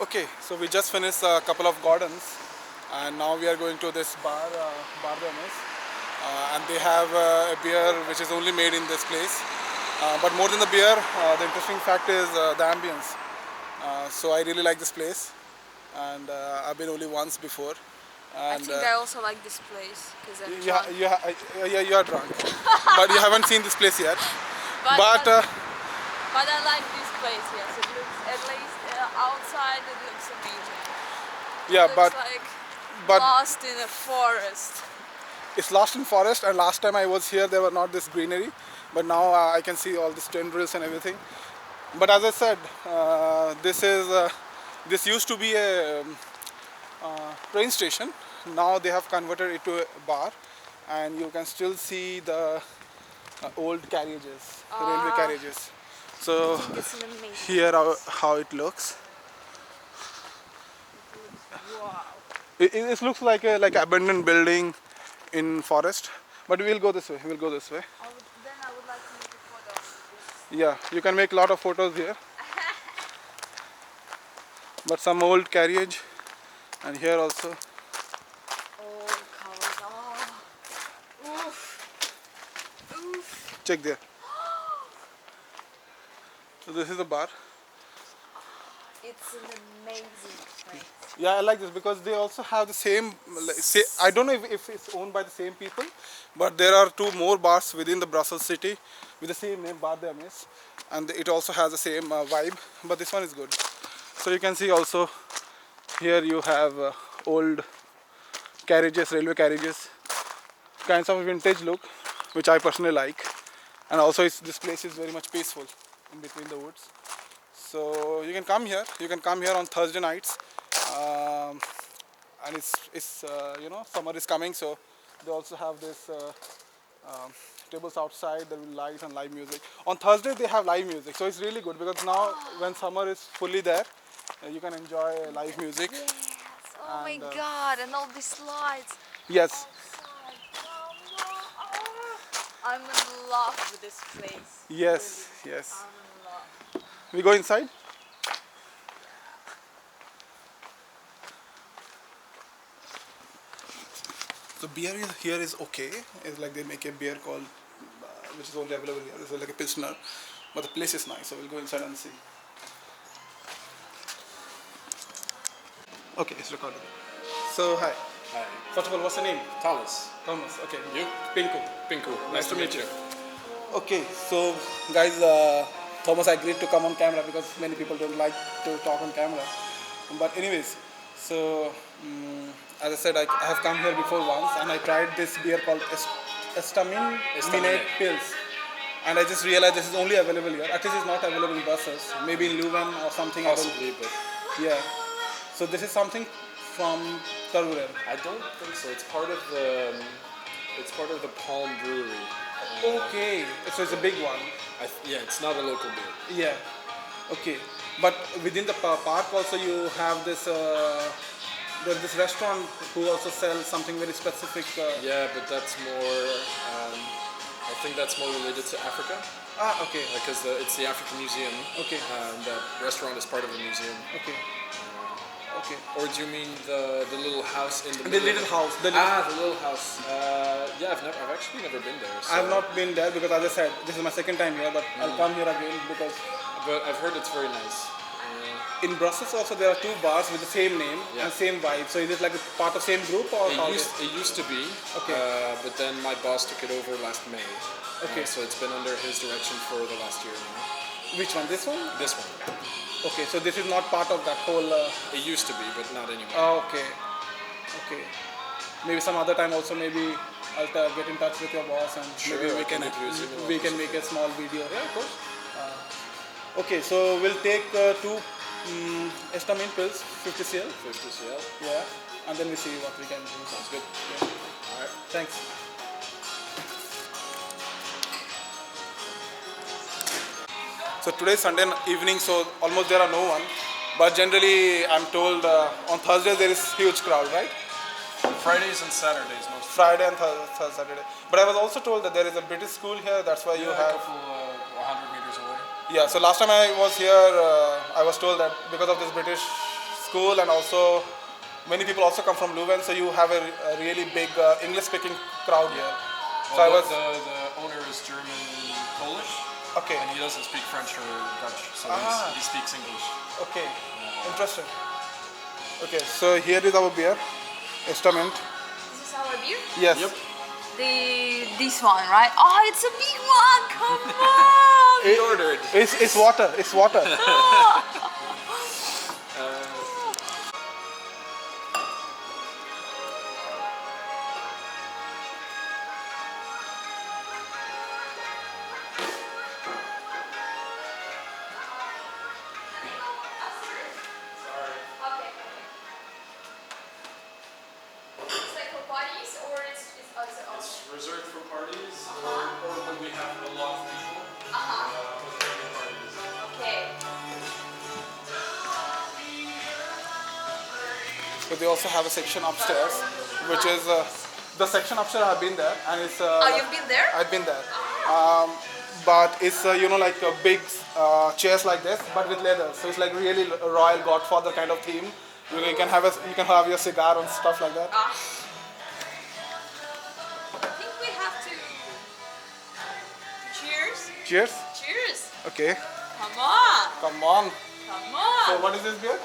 Okay, so we just finished a couple of gardens, and now we are going to this bar Demis, and they have a beer which is only made in this place. But more than the beer, the interesting fact is the ambience. So I really like this place, and I've been only once before. I And think I also like this place because I'm drunk. yeah, you are drunk, but you haven't seen this place yet. But, But but but I like this place. Yes, it looks at least outside it looks amazing. yeah, It but looks like but lost in a forest. it's lost in forest, and last time I was here there were not this greenery, but now I can see all these tendrils and everything. But as I said, this used to be a train station. Now they have converted it to a bar, and you can still see the old carriages, railway Ah, carriages. I So think it's an amazing here place. how it looks. It looks wow. It looks like a abandoned building in forest. But we'll go this way. We'll go this way. Then I would like to make a photo of Yeah, you can make a lot of photos here. But some old carriage, and here also. old cars. Oh, oof, oof. Check there. So this is the bar. It's an amazing place. Yeah, I like this because they also have the same. I don't know if it's owned by the same people, but there are two more bars within the Brussels city with the same name, Bar d'Amis, and it also has the same vibe. But this one is good. So you can see also here you have old carriages, railway carriages, kinds of a vintage look, which I personally like, and also this place is very much peaceful in between the woods. So you can come here. You can come here on Thursday nights, and it's summer is coming, so they also have this tables outside. There will be lights and live music. On Thursday they have live music, so it's really good because now when summer is fully there, you can enjoy live music. Yes. Oh my And God! And all these lights yes, outside. Oh, no. Oh. I'm in love with this place. yes, Really. yes. I'm in love. We go inside. So beer here is okay. It's like they make a beer called, which is only available here. It's like a pilsner, but the place is nice. So we'll go inside and see. Okay, it's recorded. So hi. Hi, First of all, what's your name? Thomas. Thomas. Okay. You? Pinku. Pinku. Nice to meet you. Okay, so guys, Thomas agreed to come on camera because many people don't like to talk on camera. But anyways, so as I said, I have come here before once, and I tried this beer called Estamin Estaminet. Pills. And I just realized this is only available here. At least it's not available in Brussels. Maybe in Leuven or something. Possibly, but Yeah. So this is something from Tervuren. I don't think so. It's part of the. It's part of the Palm Brewery. Okay. So it's a big one. Yeah, it's not a local beer. Yeah. Okay. But within the park also you have this there's this restaurant who also sells something very specific. Yeah, but that's more. I think that's more related to Africa Okay. because it's the African Museum. Okay. And the restaurant is part of the museum. Okay. Okay. Or do you mean the little house in the The middle? little house. The little house. Yeah, I've actually never been there. So. I've not been there because as I said, this is my second time here, but I'll come here again because But I've heard it's very nice. in Brussels also there are two bars with the same name Yeah. and same vibe. So is it like a part of same group or how is it? It used to be, Okay. but then my boss took it over last May. Okay. So it's been under his direction for the last year now. Which one? This one? This one. Okay, so this is not part of that whole. It used to be, but not anymore. Okay. Okay. Maybe some other time also maybe I'll get in touch with your boss and Sure, maybe I can give you his email we can address. make a small video. Yeah, of course. Okay, so we'll take two Estamin pills, 50 cl. 50 CL. Yeah, and then we see what we can do. Sounds good. Yeah. All right. Thanks. So today is Sunday evening, so almost there are no one. But generally, I'm told on Thursdays there is huge crowd, right? Fridays and Saturdays mostly. Friday and Saturday. But I was also told that there is a British school here. That's why you A have. couple 100 meters away. Yeah. So last time I was here, I was told that because of this British school, and also many people also come from Leuven, so you have a really big English-speaking crowd here. So I Well, was the owner is German Polish, okay. and he doesn't speak French or Dutch, so he speaks English. Okay, interesting. Okay, so here is our beer, Estament. This is our beer? Yes. Yep. This one, right? Oh, it's a big one! Come on! He ordered. It's water. It's water. Okay. It's like for parties or it's also It's reserved for parties or when we have a lot of people. With family parties. okay. So they also have a section upstairs, which is the section upstairs. I've been there, and it's. You've been there? I've been there, but it's like a big chairs like this, but with leather. So it's like really royal Godfather kind of theme. You can have your cigar and stuff like that. I think we have to. Cheers. Cheers. Cheers. Okay. Come on. Come on. Come on. So what is this beer?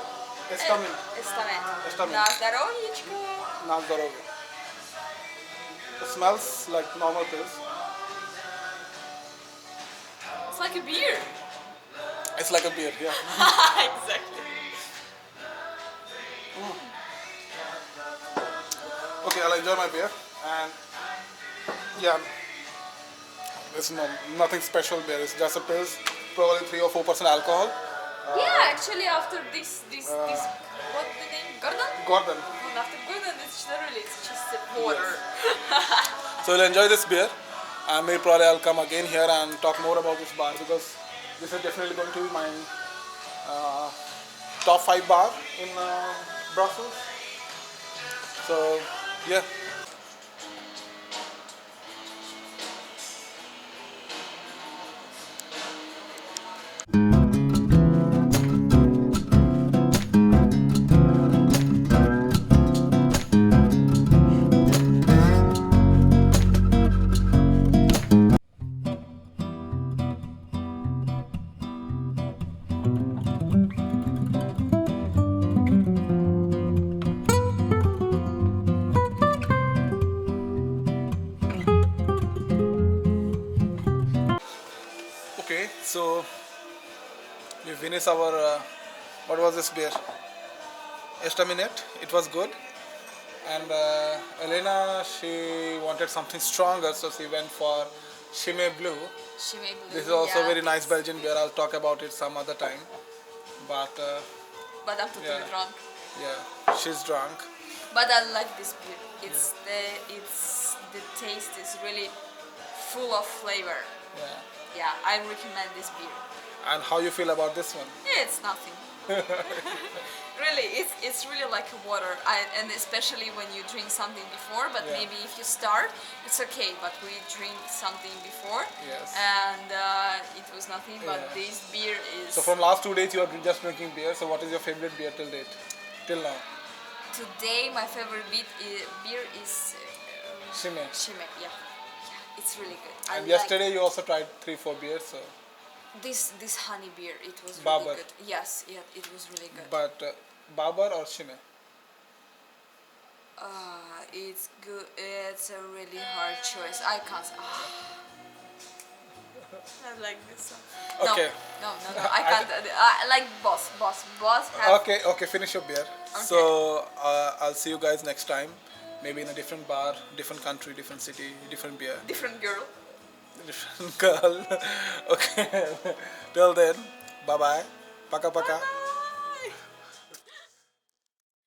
Estament. Estament. На здоровьечко. На здоровье. It smells like normal pills. It's like a beer. It's like a beer, yeah. Exactly. Okay, I'll enjoy my beer, and yeah, it's nothing special beer. It's just a pills, probably 3 or 4% alcohol. Yeah, actually after this, what the name? Gordon? Gordon. And after Gordon, it's literally just a water. So we'll enjoy this beer, and maybe probably I'll come again here and talk more about this bar, because this is definitely going to be my top 5 bar in Brussels. So yeah. Okay, so we finished our what was this beer? Estaminet. It was good, and Elena, she wanted something stronger, so she went for Chimay Blue. Chimay Blue. This is also yeah, very nice Belgian beer. I'll talk about it some other time. But But I'm totally yeah. drunk. yeah, she's drunk. But I like this beer. It's the taste is really full of flavor. Yeah. Yeah, I recommend this beer. And how you feel about this one? It's nothing. Really, it's really like water, and especially when you drink something before. But Yeah. maybe if you start, it's okay. But we drink something before, Yes. and it was nothing. But Yeah. this beer is. So from last 2 days you are just drinking beer. So what is your favorite beer till date? Till now? Today, my favorite beer is Chimay. Chimay. Yeah, it's really good. I And like yesterday you also tried 3-4 beers. So, this honey beer. It was Barber. really good. Yes, yeah, it was really good. but Barber or Chimay? It's good. It's a really hard choice. I can't. I like this one. Okay. No. I can't. I like boss. Have, Okay, finish your beer. So I'll see you guys next time. Maybe in a different bar, different country, different city, different beer, different girl. different girl. Okay. Till then, bye bye. Paka paka.